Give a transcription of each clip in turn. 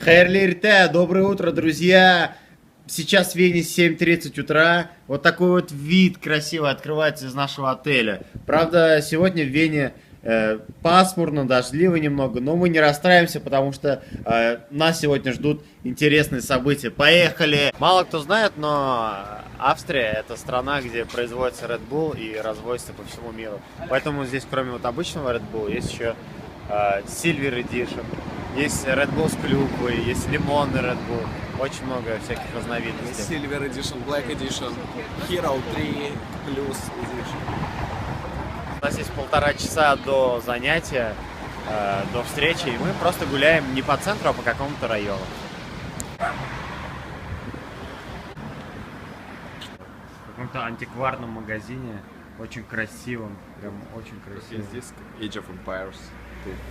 Хайрлирте, доброе утро, друзья! Сейчас в Вене 7:30 утра. Вот такой вот вид красивый открывается из нашего отеля. Правда, сегодня в Вене пасмурно, дождливо немного, но мы не расстраиваемся, потому что нас сегодня ждут интересные события. Поехали! Мало кто знает, но Австрия — это страна, где производится Red Bull и разводится по всему миру. Поэтому здесь, кроме вот обычного Red Bull, есть еще Silver Edition, есть Red Bull с клюквой, есть лимонный Red Bull. Очень много всяких разновидностей. Silver Edition, Black Edition, Hero 3 Plus Edition. У нас есть 1,5 часа до занятия, до встречи, и мы просто гуляем не по центру, а по какому-то району. В каком-то антикварном магазине, очень красивом, прям очень красивом. Здесь Age of Empires.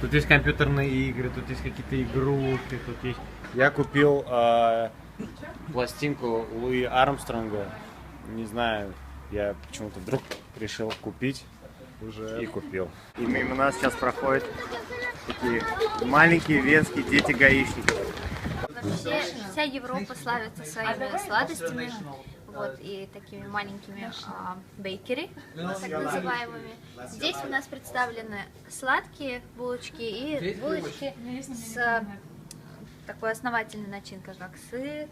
Тут есть компьютерные игры, тут есть какие-то игрушки, тут есть... Я купил пластинку Луи Армстронга, не знаю, я почему-то вдруг решил купить и купил. И мимо нас сейчас проходят такие маленькие венские дети-гаишники. Вообще вся Европа славится своими сладостями, вот, и такими маленькими бейкери, так называемыми. Здесь у нас представлены сладкие булочки и булочки с такой основательной начинкой, как сыр,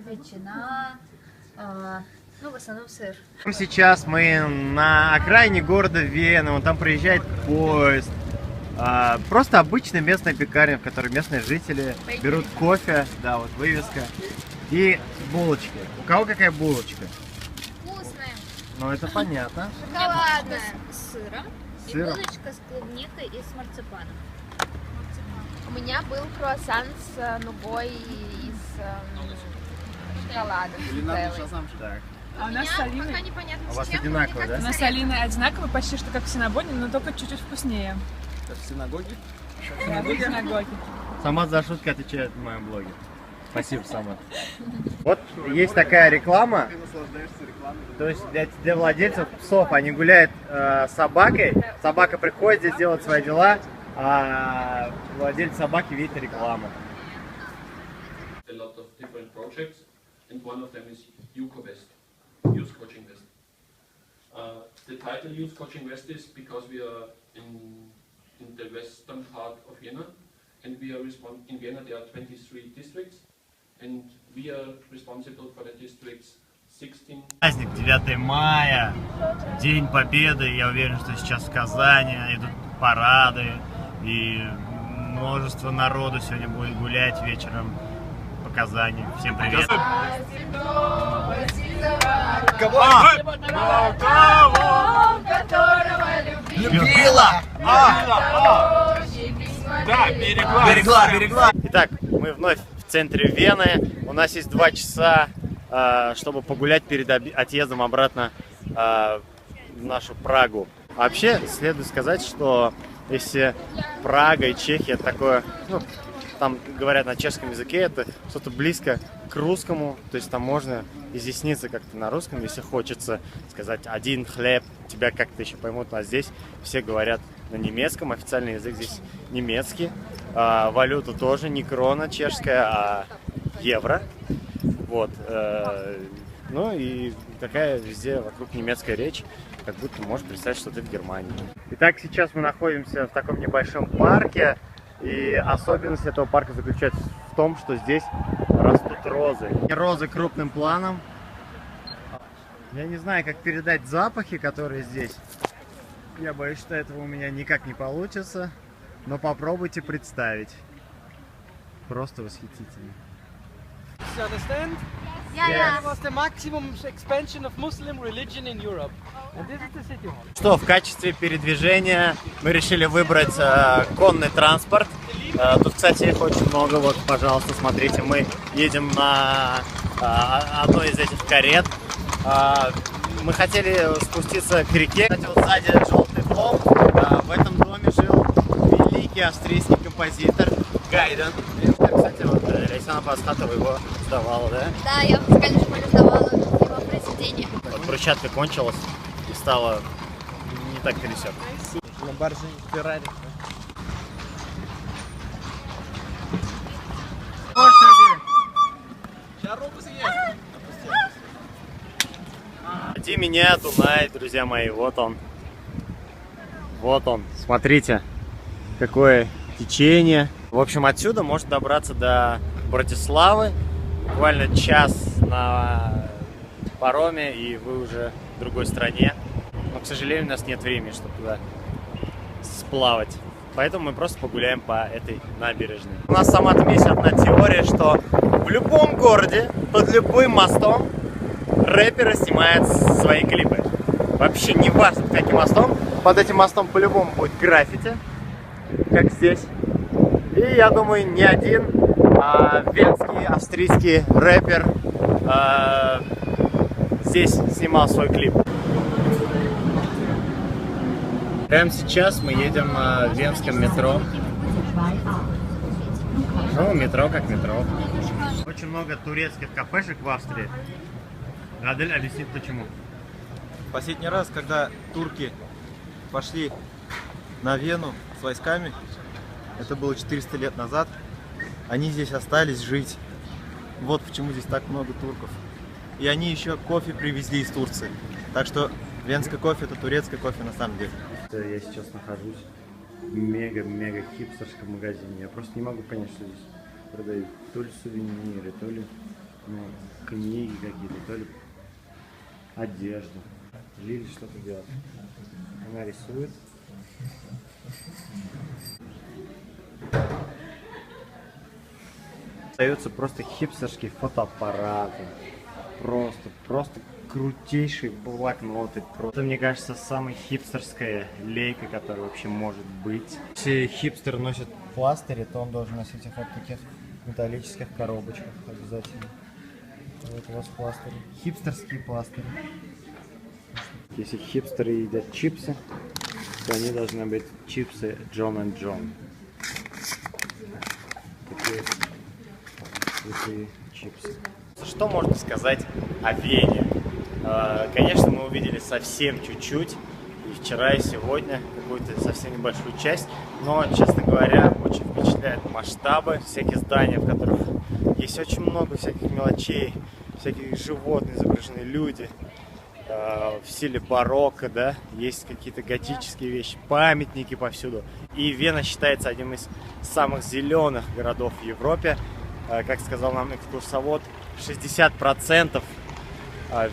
ветчина, ну, в основном сыр. Сейчас мы на окраине города Вены, вон там проезжает поезд. Просто обычная местная пекарня, в которой местные жители берут кофе, да, вот вывеска, и булочки. У кого какая булочка? Вкусная. Ну, это понятно. Шоколадная с сыром, и Сыром? булочка с клубникой и с марципаном. У меня был круассан с нугой и с шоколадом. Так. А у нас с Алиной, Пока непонятно У с вас чем, одинаково, да? у нас с Алиной одинаково, почти что как в Синабоне, но только чуть-чуть вкуснее. Это в синагоге? Синагоги. Самат за шутки отвечает в моем блоге. Спасибо, Самат. Вот есть такая реклама. Ты наслаждаешься рекламой. То есть для владельцев псов, они гуляют с собакой, собака приходит здесь делать свои дела, а владелец собаки видит рекламу. A lot of different projects, and one of them is Yuko West, Youth Coaching West. The title Youth Coaching West is because we are in the western part of Vienna, and we are in Vienna there are 23 districts, and we are responsible for the districts 16. Праздник 9 мая, День Победы. Я уверен, что сейчас в Казани идут парады, и множество народу сегодня будет гулять вечером по Казани. Всем привет! Любила! Да, берегла. Итак, мы вновь в центре Вены. У нас есть 2 часа, чтобы погулять перед отъездом обратно в нашу Прагу. Вообще, следует сказать, что если Прага и Чехия такое, ну, там говорят на чешском языке, это что-то близко к русскому, то есть там можно изъясниться как-то на русском, если хочется сказать один хлеб, тебя как-то еще поймут, а здесь все говорят на немецком, официальный язык здесь немецкий, валюта тоже не крона чешская, а евро, вот, ну и такая везде вокруг немецкая речь, как будто можешь представить, что ты в Германии. Итак, сейчас мы находимся в таком небольшом парке. И особенность этого парка заключается в том, что здесь растут розы. Розы крупным планом. Я не знаю, как передать запахи, которые здесь. Я боюсь, что этого у меня никак не получится. Но попробуйте представить. Просто восхитительно. You understand? Я It was the maximum expansion of Muslim religion in Europe. And this is the city hall. Что, в качестве передвижения мы решили выбрать конный транспорт. Тут, кстати, их очень много. Вот, пожалуйста, смотрите, мы едем на одной из этих карет. Мы хотели спуститься к реке. Кстати, вот сзади желтый дом. В этом доме жил великий австрийский композитор Гайден. Кстати, вот Лейсана Пасхатова его сдавала, да? Да, я в музыкальной школе сдавала его произведения. Вот брусчатка кончилась и стала не так пересек. На барже Феррари. меня Дунай, друзья мои, вот он. Вот он, смотрите, какое течение. В общем, отсюда можно добраться до Братиславы. Буквально час на пароме, и вы уже в другой стране. Но, к сожалению, у нас нет времени, чтобы туда сплавать. Поэтому мы просто погуляем по этой набережной. У нас сама там есть одна теория, что в любом городе, под любым мостом, рэперы снимают свои клипы. Вообще не важно, под каким мостом. Под этим мостом по-любому будет граффити, как здесь. И я думаю, ни один венский, австрийский рэпер здесь снимал свой клип. Прямо сейчас мы едем в венском метро. Ну, метро как метро. Очень много турецких кафешек в Австрии. Адель объяснит почему. Последний раз, когда турки пошли на Вену с войсками, это было 400 лет назад, они здесь остались жить. Вот почему здесь так много турков. И они еще кофе привезли из Турции. Так что венский кофе — это турецкий кофе на самом деле. Я сейчас нахожусь в мега-мега хипстерском магазине. Я просто не могу понять, что здесь продают. То ли сувениры, то ли книги какие-то, то ли одежду. Лили что-то делает. Она рисует. Остаются просто хипстерские фотоаппараты. Просто крутейшие блокноты. Это, мне кажется, самая хипстерская лейка, которая вообще может быть. Если хипстер носит пластыри, то он должен носить их в таких металлических коробочках обязательно. Вот у вас пластыри. Хипстерские пластыри. Если хипстеры едят чипсы, то они должны быть чипсы John & John. Такие крутые чипсы. Что можно сказать о Вене? Конечно, мы увидели совсем чуть-чуть, и вчера, и сегодня какую-то совсем небольшую часть, но, честно говоря, очень впечатляют масштабы, всякие здания, в которых есть очень много всяких мелочей, всяких животных, изображены люди, в стиле барокко, да, есть какие-то готические вещи, памятники повсюду. И Вена считается одним из самых зеленых городов в Европе. Как сказал нам экскурсовод, 60%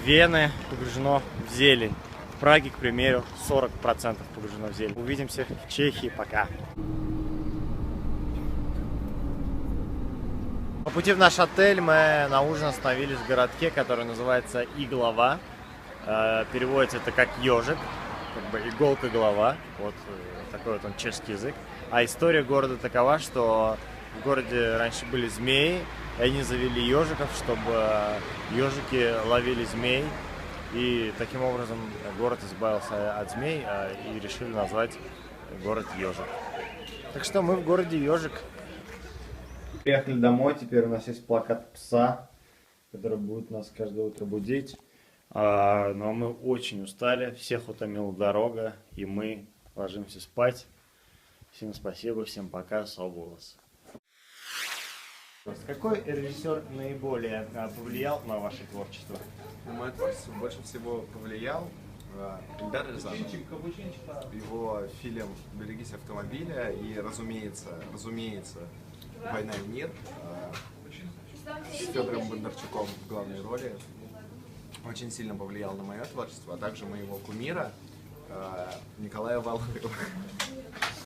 Вены погружено в зелень. В Праге, к примеру, 40% погружено в зелень. Увидимся в Чехии. Пока. По пути в наш отель мы на ужин остановились в городке, который называется Иглава. Переводится это как ежик, как бы иголка-голова. Вот такой вот он чешский язык. А история города такова, что в городе раньше были змеи, и они завели ежиков, чтобы ежики ловили змей. И таким образом город избавился от змей и решили назвать город Ежик. Так что мы в городе Ежик. Приехали домой, теперь у нас есть плакат пса, который будет нас каждое утро будить. Но мы очень устали, всех утомила дорога, и мы ложимся спать. Всем спасибо, всем пока, Соболос. Какой режиссер наиболее повлиял на ваше творчество? На мое творчество больше всего повлиял Эльдар Рязанов. Его фильм «Берегись автомобиля» и, разумеется, «Война и мир» с Федором Бондарчуком в главной роли очень сильно повлиял на мое творчество, а также моего кумира Николая Валуева.